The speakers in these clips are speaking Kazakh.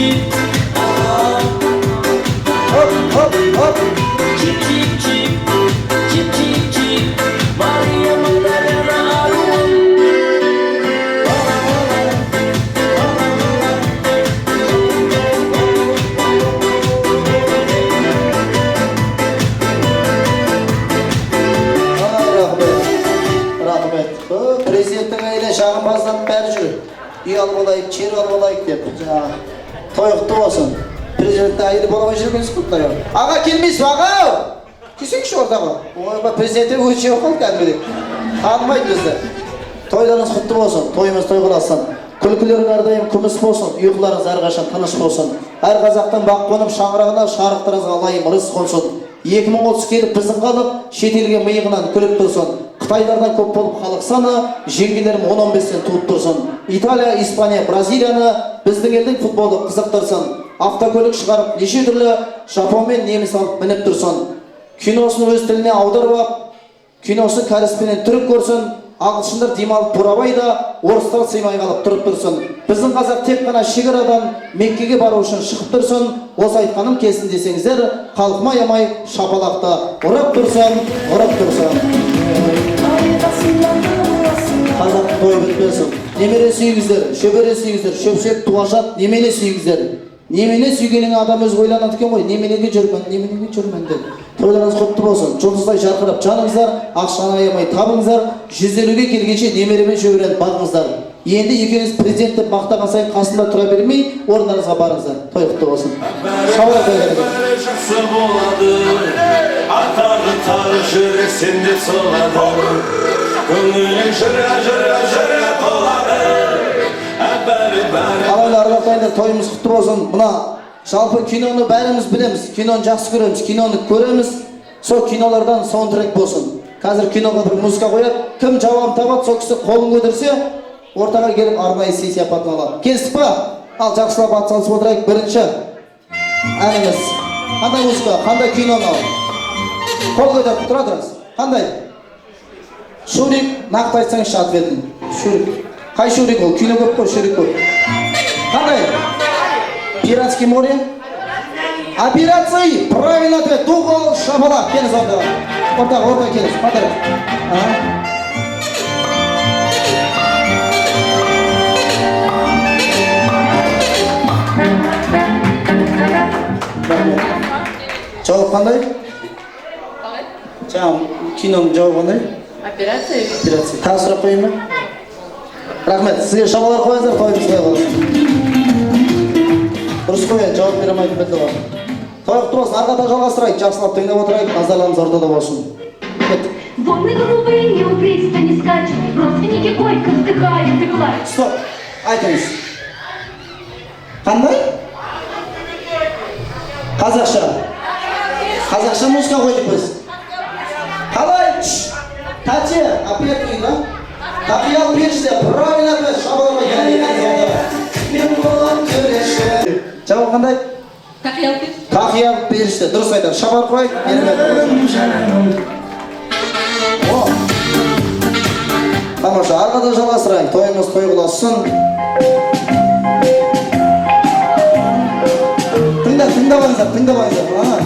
çip. Hop hop hop. Çip çip çip. Çip çip çip. Maria Magdalena Arun. Президенттің әйелі жағымбаздан бәрі жүр. Үй алып алайық, жер алып алайық деп. Той құтты болсын. Президенттің әйелі боламай жүрмеңіз құттай. Аға келмейсіз, аға! Кесеңші ордаға. Ойба президенттің өте оқыл кәдімгідей. Танымайды бізді. Тойларыңыз құтты болсын, тойымыз той қыласын. Күлкілерің әрдайым күміс болсын, ұйқыларыңыз әрқашан тыныш болсын. Әр қазақтың бақ қонып шаңырағына шарықтарыңызға лайым ырыс қонсын. 2030 келіп біздің қалып, шетелге миығынан күліп тұрсын. Қытайлардан көп болып халық саны, жеңгелерім 10-15-тен туып тұрсын. Италия, Испания, Бразилияны біздің елдің футболы қызықтырсын. Автокөлік шығарып, неше түрлі Жапон мен неміс алып мініп тұрсын. Киносын өз тіліне аударып алып, киносын кәріспенен түрік көрсін. Ағылшындар демалып Бурабай да, орыстар сыймай қалып тұрып тұрсын. Біздің қазақ тек қана шекарадан Меккеге бару үшін шығып тұрсын. Осы айтқаным келсін десеңіздер, қалқымай амай шапалақта ұрып тұрсын, ұрып тұрсын. Қазақ той бітпесін. Немере сүйіңіздер, шөбере сүйіңіздер, шөпшек туажат, немені сүйіңіздер. Немені сүйгенің адам өз ойланады екен ғой, неменеге жүрмін деп. Тойларыңыз құтты болсын, жұлдыздай жарқырап жаныңыздар, ақшаны аямай табыңыздар, 150-ге келгенше немеремен шөберен бақыңыздар. Енді екеуіңіз президент деп мақтаған сайын қасында тұра бермей, орындарыңызға барыңыздар. Той құтты болсын. Шабалақ қойған. Жақсы болады, артағы тары жүрек сенде солады. Көңілің жүрә толады. Қалайлы арбақтайындар, тойымыз құтты болсын. Мұна жалпы киноны бәріміз білеміз, киноны жақсы көреміз, киноны көреміз. Сол кинолардан саундтрек болсын. Қазір киноға бір музыка қояды, кім жауабын табады, сол кісі қолын көтерсе, ортаға келіп арнайы сый-сияпатын алады. Келістік па? Ал жақсылап атсалысып отырайық. Бірінші әніміз. Қандай музыка, қандай киноны ал? Қол көтеріп тұра тұрыңыз. Қандай? Шурик, нақты айтсаңызшы ответін. Шурик. Қай Шурик ол? Кино көп қой, Шурик көп. Қандай? Пиратский море? Операции! Правильно ответ. Духол шапалақ. Келіңіз ордаға. Ордаға келіңіз. Қандай? Жауап қандай? Жаңа киноның жауап қандай? Операция. Тағы сұрақ қойын ба? Рахмет, сізге шабалар қойыңыздар, тойымыз қоя қалсын. Дұрыс қояйын, жауап бере алмайтын білді бар. Той құтты болсын, арқада жалғастырайық, жақсылап тыңдап отырайық, назарларыңыз ортада болсын. Волны голубые у пристани скачут, родственники горько вздыхают и плачут. Стоп, айтыңыз. Қандай? Қазақша. Қазақша музыка қойдық біз. Қалай? Тәте, опять үйін, да? Тақиял періште, правильно ответ, шабаларға мен болам төреші. Жауап қандай? Тақиял періште. Тақиял періште, дұрыс айтады. Шабар қойып, тамаша, арқада жалғастырайық, тойымыз той құласын. Тыңдабаңыздар.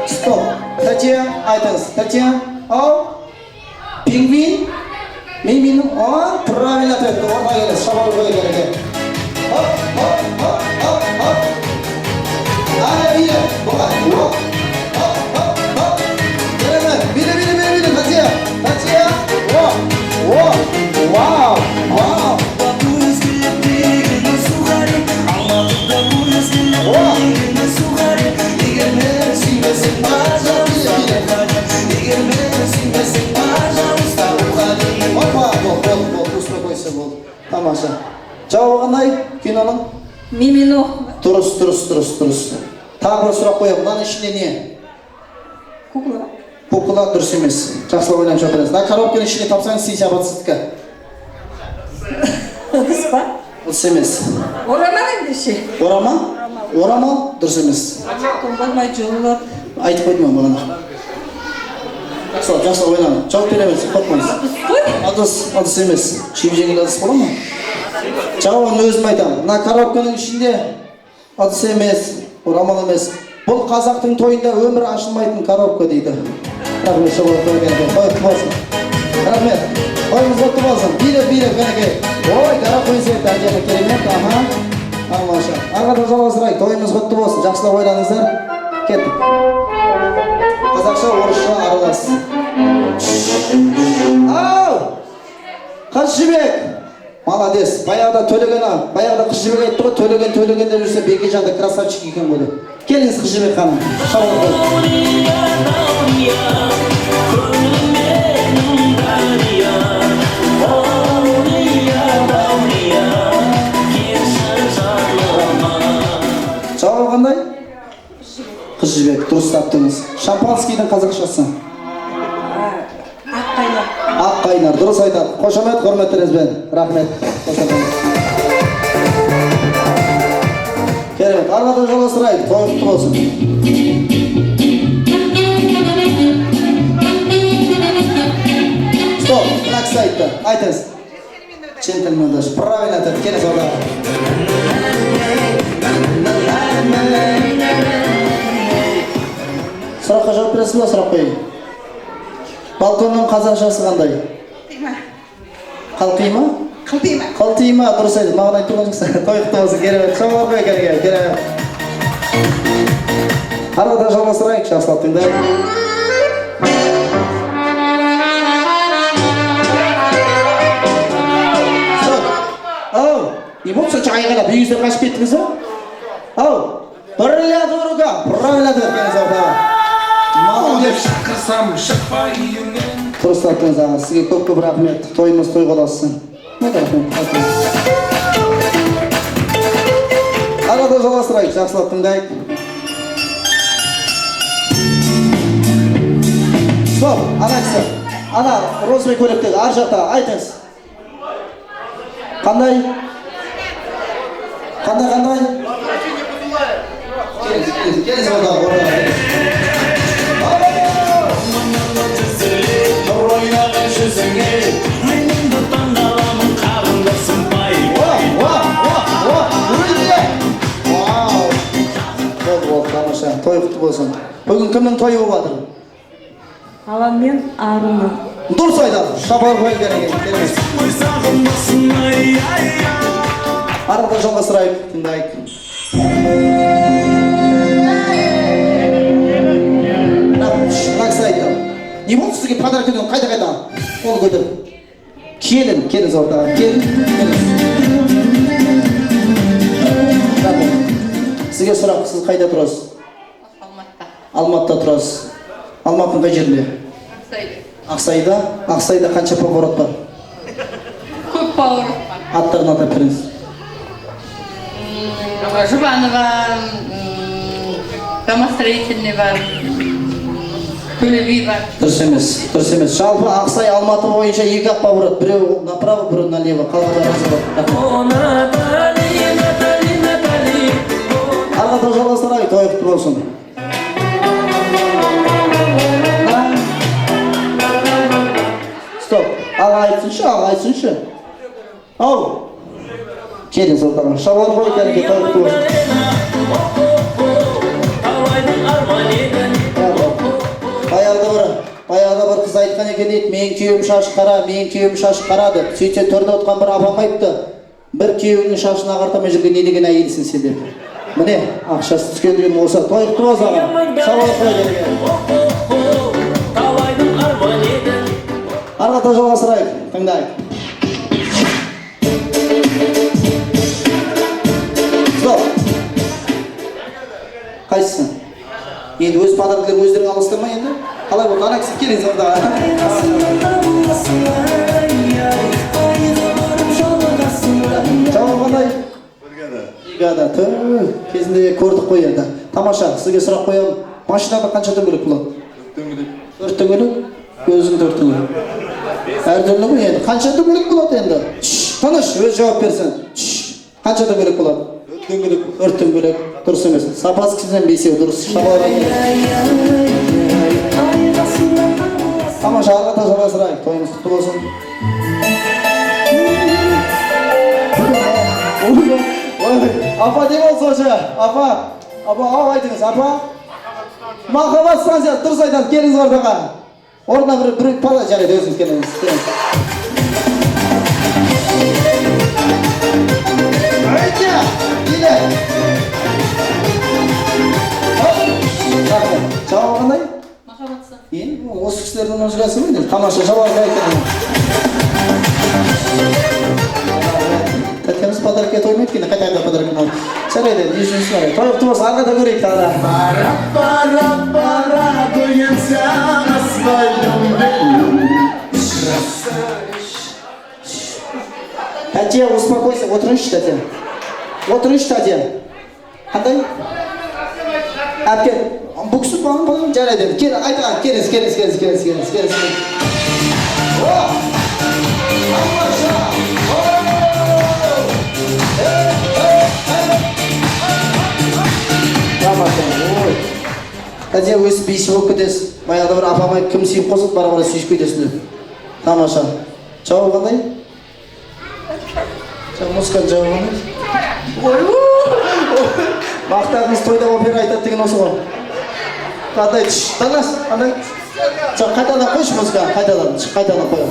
Стоп. Тәте, айтыңыз. Тәте, ау? Пингвин? Мимин? Правильно ответ. Орда келесі, шабар қойы керек. Хоп. Ана, биле. Бұға. Биле, Тәте. Вау. Тамаша. Жауабы қандай киноның? Мимино. Дұрыс. Тағы бір сұрақ қоямын. Мынаның ішінде не? Кукла. Кукла дұрыс емес. Жақсылап ойланып жатырыңыз. Коробканың ішіне тапсаңыз сый-сияпат сіздікі. Ыдыс па? Ыдыс емес. Орамал ендеше. Орамал дұрыс емес. Толғанмай жолылап. Айтып қойдым мен бағана. Жақсылап ойланып. Жауап береміз, қорқмаңыз. Ыдыс емес. Шиіп жеңіл ыдыс бола ма? Жауабын өзім айтамын. Мына коробканың ішінде ыдыс емес, орамал емес. Бұл қазақтың тойында өмір ашылмайтын коробка дейді. Рахмет, шабақ қойған. Қойып болсын. Рахмет. Қойыңыз құтты болсын. Билеп, кәнеке. Ой, коробка есепті әдемі керемет. Аха. Амаша. Арқада жалғастырайық. Тойымыз құтты болсын. Жақсылап ойланыңыздар. Кеттік. Қазақша, орысша аралас. Ау! Қыз жібек! Молодец. Баяғыда қыз жібек айтты ғой, төлеген деп жүрсе Бекежан да красавчик екен ғой. Келіңіз қыз жібек ханым. Шабақ жауабы қандай? Қыз жібек, дұрыс таптыңыз. Шампанскийдің қазақшасы. Ақ қайнар, дұрыс айтады. Қошамет, құрметтеріңізбен. Рахмет. Керемет, арғада жалғастырайық. Той құтты болсын. Стоп, мына кісі айтты. Айтыңыз. Джентльмен дос. Правильно айтады. Келіңіз орда. Сұраққа жауап бересіз ба, сұрақ қойын? Балконның қазақшасы қандай? Қалқима? Қалтима, дұрыс айтады. Маған айтты ғой жақсы. Той құтты болсын, керемет. Шабақ қой, керемет. Арада жалғастырайық, жақсылап тыңдайық. Ау, не болды сонша айғайлап, үйіңізден қашып кеттіңіз ба? Ау, правильно айтыңыз орда. Молодец. Дұрыс таптыңыз аға, сізге көп рахмет. Тойымыз той қоласын. Арада жалғастырайық, жақсылап тыңдайық. Стоп, ана кісі. Ана розовый көйлектегі ар жақта айтыңыз. Қандай? Келіңіз орда. Той құтты болсын. Бүгін кімнің тойы болып жатыр? Алам мен арымның. Дұрыс айтады. Шабар қойын керек. Арада жалғастырайық, тыңдайық. Мына кісі айтты. Не болды сізге подарок өткен? Қайда? Оны көтір. Келіңіз ортаға. Сізге сұрақ, сіз қайда тұрасыз? Алматыда тұрасыз. Алматының қай жерінде? Ақсайда қанша поворот бар? Көп поворот бар. Аттарын атап беріңіз. Жұбанова, Домостроительный бар, Төлеби бар. Дұрыс емес. Жалпы Ақсай Алматы бойынша екі ақ поворот, біреу направо, біреу налево. Қалғаны разы бар. Арғада жалғастырайық, той құтты болсын. Стоп, аға айтсыншы. Ау, келіңіз ортаға. Шабар қой кәлге, той құтты болсын. Баяғыда бір қыз айтқан екен дейді, мен күйеуім шашы қара деп. Сөйтсе төрде отқан бір апам айтты, бір күйеуінің шашын ағартамай жүрген не деген әйелсің сен деп. Міне, ақшасы түскен деген осы. Той құтты болсын аға. Шабар қой кәлге. Арғата жалғастырайық, тыңдайық. Стоп. Қайсысы? Енді өз подаркілерін өздерің алыстыр ма енді? Қалай болды? Ана кісі келіңіз ордаға. Жауап қандай? Бригада. Кезінде көрдік қой енді. Тамаша, сізге сұрақ қоямын. Машинада қанша дөңгелек болады? 4 дөңгелек? Өзің 4 дөңгелек. Әрдүрлі ғой енді. Қанша дөңгелек болады енді? Тыныш, өз жауап берсін. Қанша дөңгелек болады? 4 дөңгелек. Дұрыс емес. Сапасы кісіден 5-еу дұрыс. Тамаша, арғата жалғастырайық. Тойымыз құтты болсын. Apa ne olsun hoca? Apa aytыңыз, apa? Махаббат станциясы дұрыс айтады, келіңіз ортаға. Орнына бір пала жарайды, өзіңіз келіңіз. Айтя, келе. Жауабы қандай? Махаббатса. Енді осы кісілердің музыкасы ғой, тамаша жауабы айтады. Тәтеміз подаркке тоймайды екен, қайтайда подаркке алды. Жарайды, ешінші бар. Тойықты болса, арқада көрейік тағы. Пора дуется на своем Тәте, успокойся, отырыңызшы, тәте. Отырыңызшы, тәте. Қандай? Әпкер, бүксіп бағын жарайды. Айтаған, келіңіз. О! Тамаша! Тәте, өз бейсі болып кетесіз. Баяғыда бір апамай кім сүйіп қосып, бара-бара сүйіп кетесіңдер. Тамаша. Жауабы қандай? Музыканың жауабы қандай? Мақтағыңыз тойда опера айтады деген осы ғой. Қандай түш? Танас, қандай? Қайтадан қойшы музыка, қайтадан қойып.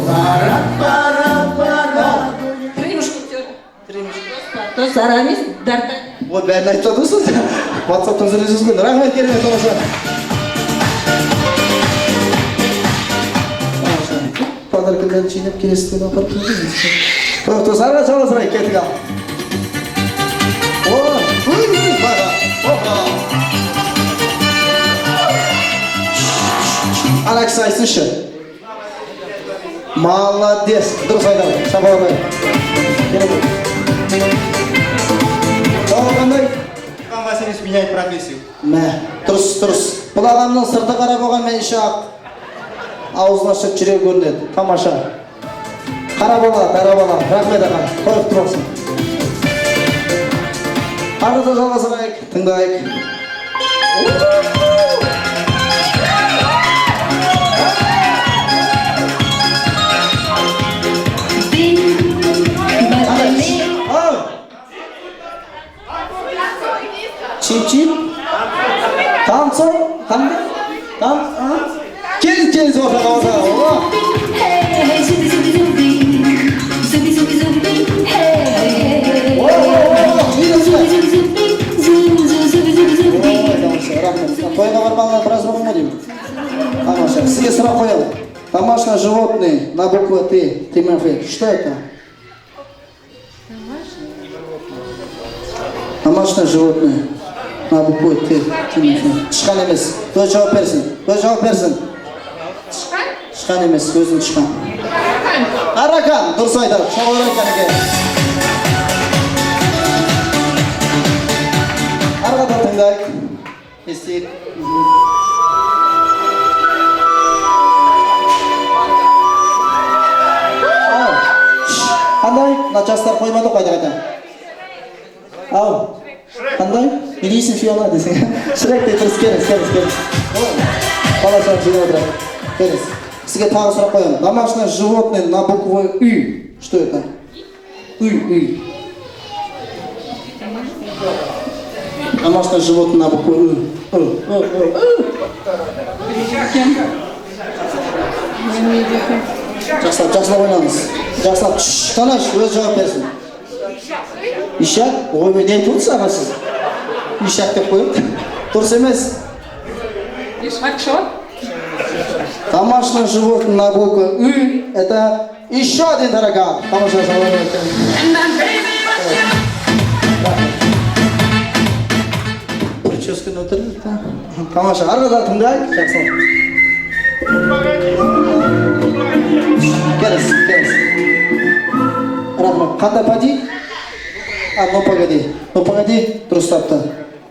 Достар емес, дарда. Ой, бәрін айтып жатырсыз. WhatsApp-тан сөйлесіз ғой. Рахмет, керемет, тамаша. Подаркаларын жинап келесізден апарып келдіңіз. Достарға жалғастырайық, кеттік ал. Ана кісі айтсыншы. Молодец. Дұрыс айтады. Шабалабай. Жауап қандай? Иван Васильевич меняет профессию. Дұрыс. Бұл ағамның сырты қара болған мен іші ақ. Аузын ашып жүрегі көрінеді. Тамаша. Қара бала, дара бала. Рахмет ағам. Қойып тұрмақсың. Арыда жалғасырайық, тыңдайық. Чип-чип. Танцой. Келіңіз ортаға. Тойға бармағына біраз болған ма деймін? Тамаша, сізге сұрақ қоямын. Домашнее животное на букву Т, Тимофей. Что это? Домашнее животное на букву Т, Тимофей. Тышқан емес. Өз жауап берсін. Тышқан емес, өзің тышқан. Аракан, дұрыс айтады. Шоғыр екен екен. Арқада тыңдайық. Естейік. Қандай? Мына жастар қоймады қайда. Ау. Қандай? Не дейсің Фиона десең. Шірек дей тұрыс, келіңіз. Балашан жиын отырайық. Келіңіз. Сізге тағы сұрақ қоямын. Домашнее животное на букву Ü. Что это? Ü. Домашнее животное на букву Ü. Жақсылап ойнаңыз. Жақсылап танаш, өз жауап берсін. Ишак? Ой, не айтып отырсыз аға сіз? Ишак деп қойып. Дұрыс емес. Ишак что? Домашнее животное на букву Ü. Это еще один таракан. Тамаша жауап. Прическаны отырды. Тамаша, арқада тыңдайық. Жақсылап. Келіңіз. Рахмет. Қандай пади? Ну погоди. Дұрыс тапты.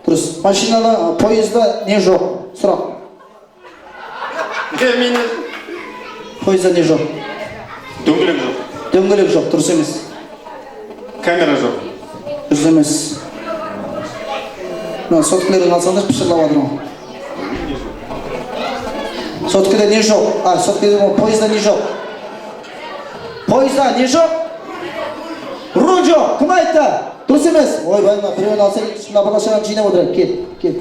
Дұрыс. Машинада, поезда не жоқ? Сұрақ. Поезда не жоқ? Дөңгелек жоқ. Дұрыс емес. Камера жоқ. Дұрыс емес. Соткілерін алсаңдар пішірлап адырмау. Соткіде не жоқ? Соткіде поезда не жоқ? Поезда не жоқ? Ру жоқ. Кім айтты? Durs emas. Oybayma, birovni olsa, shunda balashag'ani chiynab o'tiradi. Kel.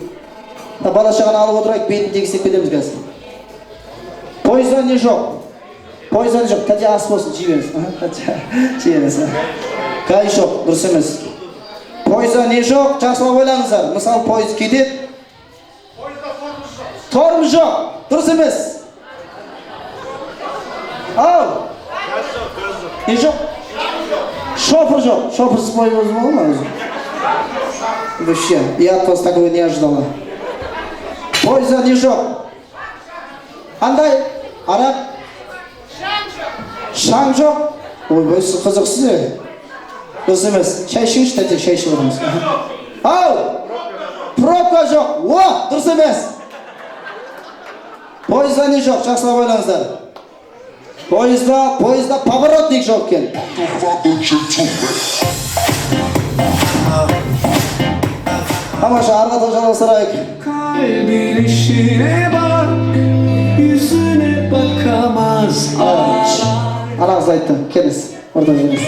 Balashag'ani olib o'tirib, betini tegislab ketamiz gaz. Poyezda ne yo'q. Poyezda yo'q. Qancha as bo'lsin, chiyamiz. Qancha chiyamiz. Qaysh yo'q, durs emas. Poyezda ne yo'q, yaxshilab o'ylangizlar. Misol poyezd ketib. Tormoz yo'q, durs emas. Al. Ne yo'q? Шофер жоқ. Шофер спой возьму, вообще, я от вас такого не ожидала. Поезда не жоқ. Андай, араб. Шаң жоқ. Ой, бойсы қызықсыз. Дұрыс емес. Шай ішіңізші, тәте, шай ішіп отырмыз. Ау! Пробка жоқ. О, дұрыс емес. Поезда не жоқ, жақсылап ойлаңыздар. Поезда поворотник жоқ екен. Тамаша, арғы жалғастырайық. Kalbin işine bak, yüzüne bakamaz Anağız айтты, келіңіз, орта келіңіз.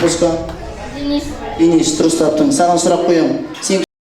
Музыка. Денис, дұрыс таптың. Саған сұрақ қоямын. Сен